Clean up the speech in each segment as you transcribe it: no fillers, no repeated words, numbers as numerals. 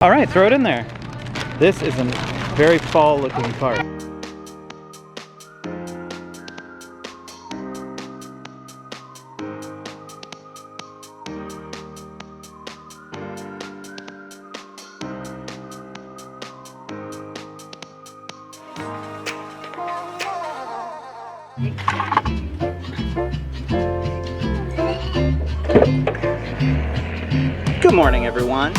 All right, throw it in there. This is a very fall-looking cart. Good morning, everyone.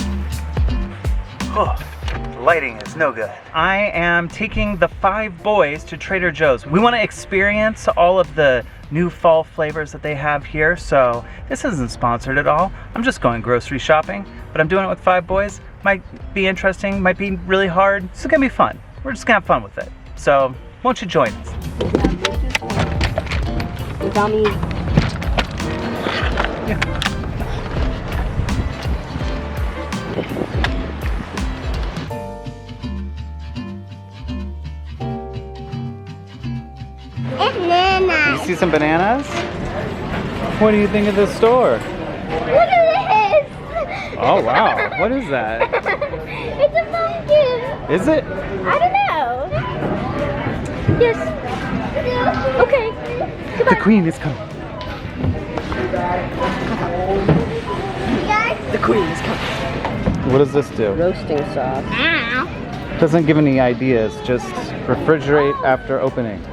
Oh, the lighting is no good. I am taking the 5 boys to Trader Joe's. We want to experience all of the new fall flavors that they have here, so this isn't sponsored at all. I'm just going grocery shopping, but I'm doing it with 5 boys. Might be interesting, might be really hard. This is gonna be fun. We're just gonna have fun with it. So, won't you join us? Yeah. You see some bananas? What do you think of this store? Look at this! Oh wow, what is that? It's a pumpkin! Is it? I don't know. Yes. Okay. Goodbye. The queen is coming. Yes. The queen is coming. What does this do? Roasting sauce. Ow. Doesn't give any ideas, just refrigerate after opening.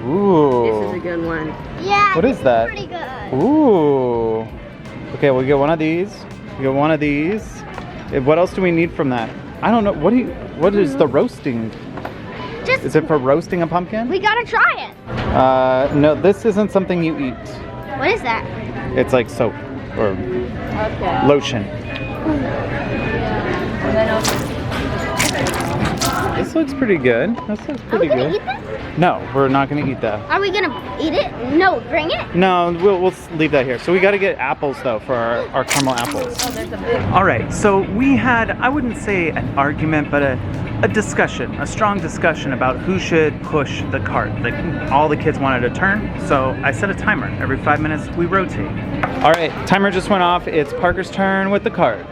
Ooh. This is a good one. Yeah. What is that? Pretty good. Ooh. Okay, we'll get one of these. We get one of these. What else do we need from that? I don't know. What is the roasting? Is it for roasting a pumpkin? We gotta try it. No, this isn't something you eat. What is that? It's like soap or Okay. lotion. This looks pretty good. This looks Are we pretty gonna good. eat this? No, we're not gonna eat that. Are we gonna eat it? No, bring it. No, we'll leave that here. So we got to get apples though for our caramel apples. Oh, there's a big. All right, so we had, I wouldn't say an argument, but a discussion, a strong discussion about who should push the cart. Like all the kids wanted to turn, so I set a timer. Every 5 minutes we rotate. All right, timer just went off. It's Parker's turn with the cart.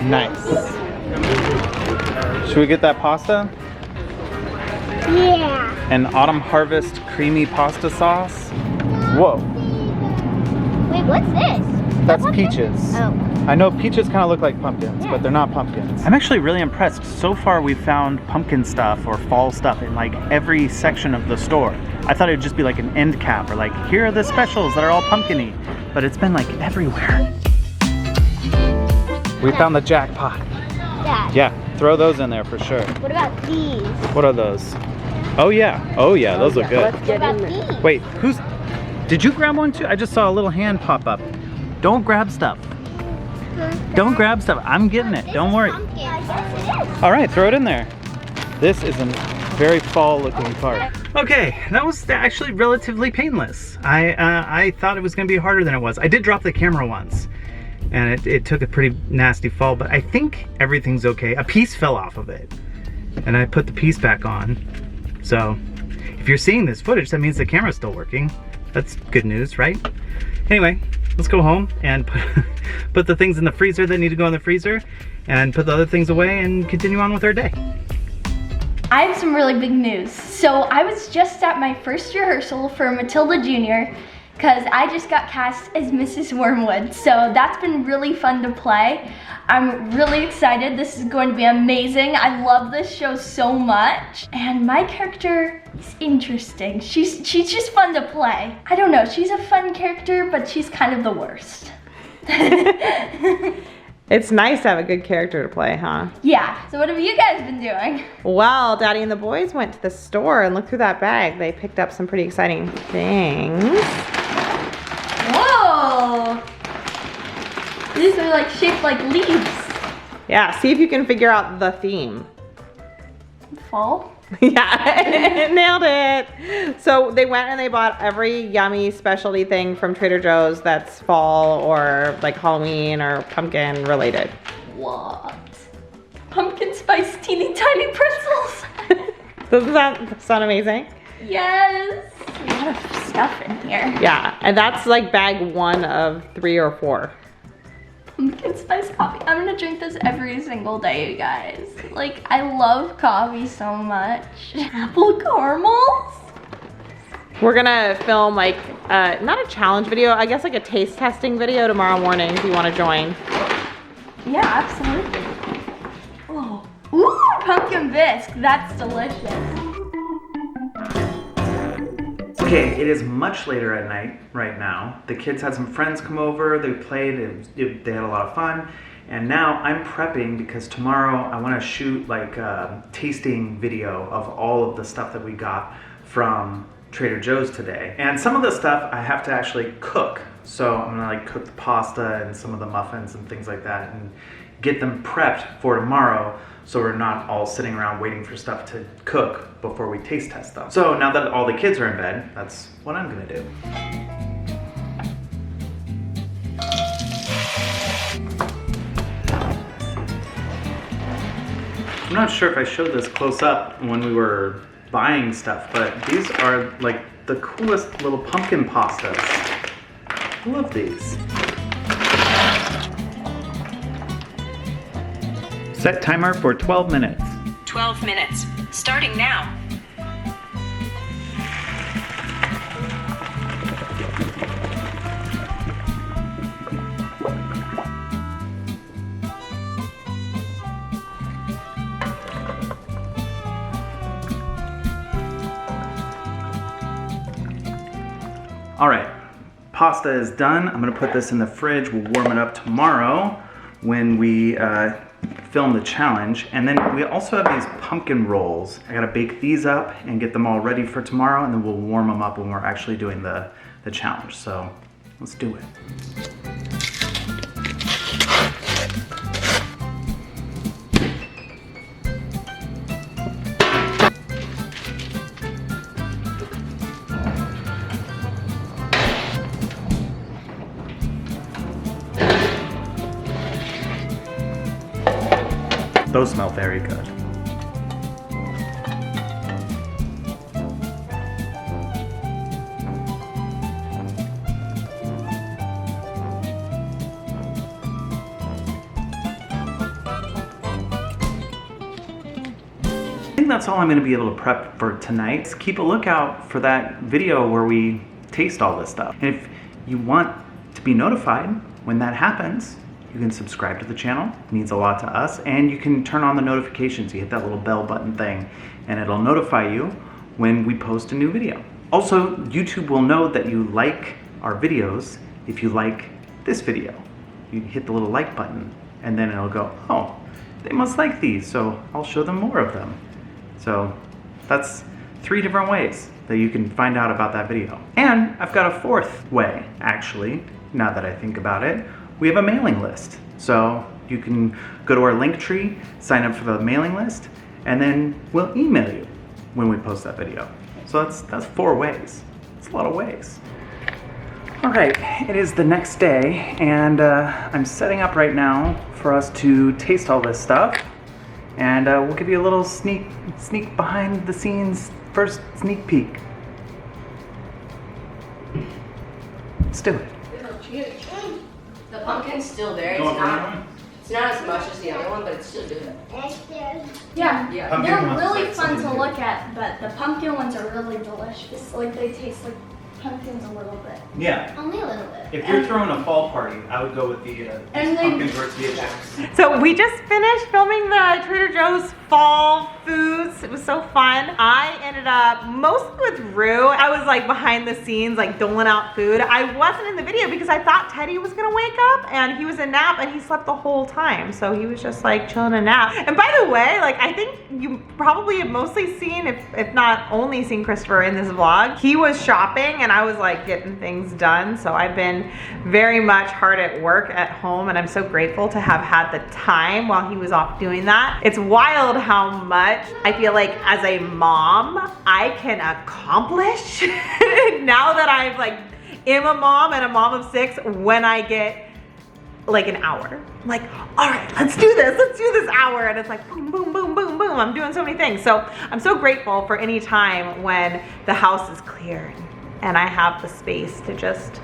Nice. Should we get that pasta? Yeah. An autumn harvest creamy pasta sauce. Whoa, Wait, what's this? that's Pumpkin? peaches. Oh. I know peaches kind of look like pumpkins, but they're not pumpkins. I'm actually really impressed. So far we've found pumpkin stuff or fall stuff in like every section of the store. I thought it'd just be like an end cap or like, here are the specials that are all pumpkin-y, but it's been like everywhere. We found the jackpot. Yeah. Yeah, throw those in there for sure. What about these? What are those? Oh yeah, those look good. Let's What get about in there. these? Wait, did you grab one too? I just saw a little hand pop up. Don't grab stuff. Don't grab stuff. I'm getting it. Don't worry. Pumpkin. Yes, it is. All right, throw it in there. This is a very fall-looking cart. Okay, that was actually relatively painless. I thought it was going to be harder than it was. I did drop the camera once, and it took a pretty nasty fall, but I think everything's okay. A piece fell off of it, and I put the piece back on. So, if you're seeing this footage, that means the camera's still working. That's good news, right? Anyway, let's go home and put the things in the freezer that need to go in the freezer, and put the other things away and continue on with our day. I have some really big news. So I was just at my first rehearsal for Matilda Jr. because I just got cast as Mrs. Wormwood. So that's been really fun to play. I'm really excited. This is going to be amazing. I love this show so much. And my character is interesting. She's just fun to play. I don't know, she's a fun character, but she's kind of the worst. It's nice to have a good character to play, huh? Yeah, so what have you guys been doing? Well, Daddy and the boys went to the store and looked through that bag. They picked up some pretty exciting things. Whoa! These are like shaped like leaves. Yeah, see if you can figure out the theme. Fall? Yeah, nailed it. So they went and they bought every yummy specialty thing from Trader Joe's that's fall or like Halloween or pumpkin related. What? Pumpkin spice teeny tiny pretzels. Doesn't that sound amazing? Yes. A lot of stuff in here. Yeah, and that's like bag 1 of 3 or 4. pumpkin spice coffee. I'm gonna drink this every single day, you guys. Like, I love coffee so much. Apple caramels? We're gonna film like, not a challenge video, I guess like a taste testing video tomorrow morning if you wanna join. Yeah, absolutely. Oh, ooh, pumpkin bisque. That's delicious. Okay, it is much later at night right now. The kids had some friends come over, they played, they had a lot of fun. And now I'm prepping because tomorrow I want to shoot like a tasting video of all of the stuff that we got from Trader Joe's today. And some of the stuff I have to actually cook. So I'm gonna like cook the pasta and some of the muffins and things like that and get them prepped for tomorrow, so we're not all sitting around waiting for stuff to cook before we taste test them. So now that all the kids are in bed, that's what I'm gonna do. I'm not sure if I showed this close up when we were buying stuff, but these are like the coolest little pumpkin pastas. I love these. Set timer for 12 minutes. 12 minutes, starting now. All right, pasta is done. I'm gonna put this in the fridge. We'll warm it up tomorrow when we film the challenge. And then we also have these pumpkin rolls. I gotta bake these up and get them all ready for tomorrow, and then we'll warm them up when we're actually doing the challenge. So let's do it. Those smell very good. I think that's all I'm going to be able to prep for tonight. Keep a lookout for that video where we taste all this stuff. And if you want to be notified when that happens, you can subscribe to the channel. It means a lot to us. And you can turn on the notifications. You hit that little bell button thing and it'll notify you when we post a new video. Also, YouTube will know that you like our videos if you like this video. You hit the little like button and then it'll go, oh, they must like these, so I'll show them more of them. So that's 3 different ways that you can find out about that video. And I've got a 4th way, actually, now that I think about it. We have a mailing list. So you can go to our link tree, sign up for the mailing list, and then we'll email you when we post that video. So that's 4 ways. It's a lot of ways. All right, it is the next day, and I'm setting up right now for us to taste all this stuff. And we'll give you a little sneak behind the scenes, first sneak peek. Let's do it. The pumpkin's still there. It's not as much as the other one, but it's still good. Yeah, Yeah. Pumpkin they're ones really like fun to something look at, but the pumpkin ones are really delicious. Like, they taste like pumpkins a little bit. Yeah. Only a little bit. If you're throwing a fall party, I would go with the And they- pumpkin tortilla chips. So we just finished filming the Trader Joe's fall foods. It was so fun. I ended up mostly with Rue. I was like behind the scenes, like doling out food. I wasn't in the video because I thought Teddy was gonna wake up and he was in nap and he slept the whole time. So he was just like chilling a nap. And by the way, like I think you probably have mostly seen, if not only seen Christopher in this vlog. He was shopping and I was like getting things done. So I've been very much hard at work at home and I'm so grateful to have had the time while he was off doing that. It's wild how much I feel like as a mom I can accomplish now that I've like am a mom and a mom of 6 when I get like an hour. I'm like, all right, let's do this hour. And it's like boom, boom, boom, boom, boom. I'm doing so many things. So I'm so grateful for any time when the house is clear and I have the space to just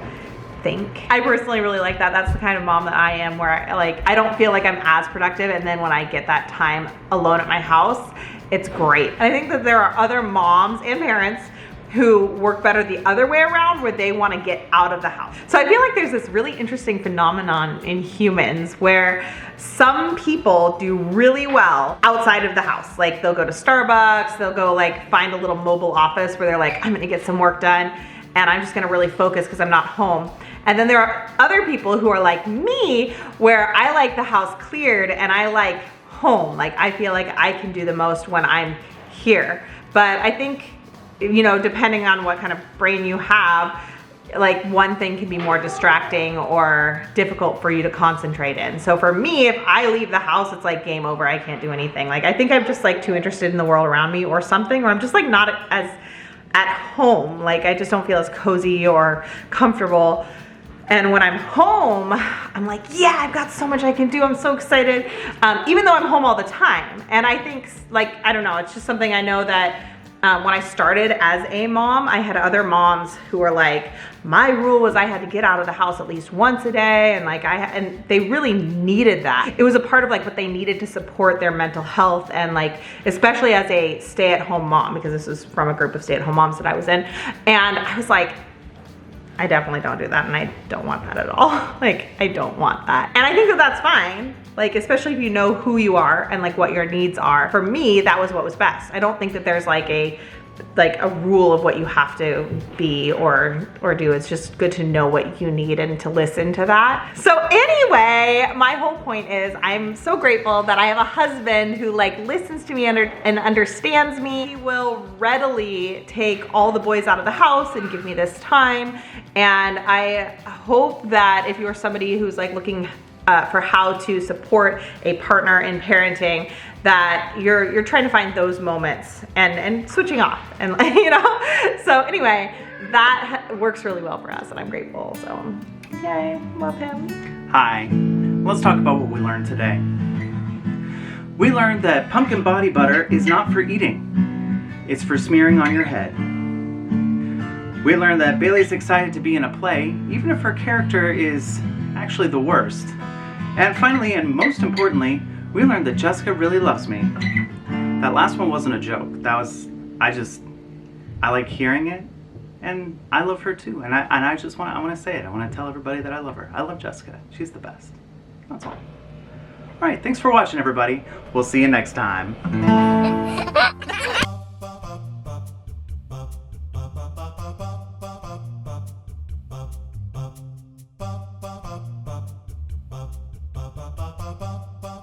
think. I personally really like that. That's the kind of mom that I am, where I don't feel like I'm as productive, and then when I get that time alone at my house, it's great. And I think that there are other moms and parents who work better the other way around, where they want to get out of the house. So I feel like there's this really interesting phenomenon in humans where some people do really well outside of the house. Like they'll go to Starbucks, they'll go like find a little mobile office where they're like, I'm gonna get some work done and I'm just gonna really focus because I'm not home. And then there are other people who are like me, where I like the house cleared and I like home. Like I feel like I can do the most when I'm here. But I think, you know, depending on what kind of brain you have, like one thing can be more distracting or difficult for you to concentrate in. So for me, if I leave the house, it's like game over. I can't do anything. Like I think I'm just like too interested in the world around me or something, or I'm just like not as at home. Like I just don't feel as cozy or comfortable. And when I'm home, I'm like, yeah, I've got so much I can do. I'm so excited. Even though I'm home all the time. And I think like, I don't know, it's just something I know that when I started as a mom, I had other moms who were like, my rule was I had to get out of the house at least once a day, and like and they really needed that. It was a part of like what they needed to support their mental health, and like especially as a stay-at-home mom, because this is from a group of stay-at-home moms that I was in, and I was like, I definitely don't do that, and I don't want that at all. Like I don't want that, and I think that that's fine. Like, especially if you know who you are and like what your needs are. For me, that was what was best. I don't think that there's like a rule of what you have to be or do. It's just good to know what you need and to listen to that. So anyway, my whole point is I'm so grateful that I have a husband who like listens to me and understands me. He will readily take all the boys out of the house and give me this time. And I hope that if you're somebody who's like looking for how to support a partner in parenting, that you're trying to find those moments and switching off, and you know. So anyway, that works really well for us, and I'm grateful. So yay, love him. Hi, let's talk about what we learned today. We learned that pumpkin body butter is not for eating, it's for smearing on your head. We learned that Bailey's excited to be in a play, even if her character is actually the worst. And finally, and most importantly, we learned that Jessica really loves me. That last one wasn't a joke. That was, I like hearing it, and I love her too. And I want to say it. I want to tell everybody that I love her. I love Jessica. She's the best. That's all. All right, thanks for watching, everybody. We'll see you next time. Ba ba ba ba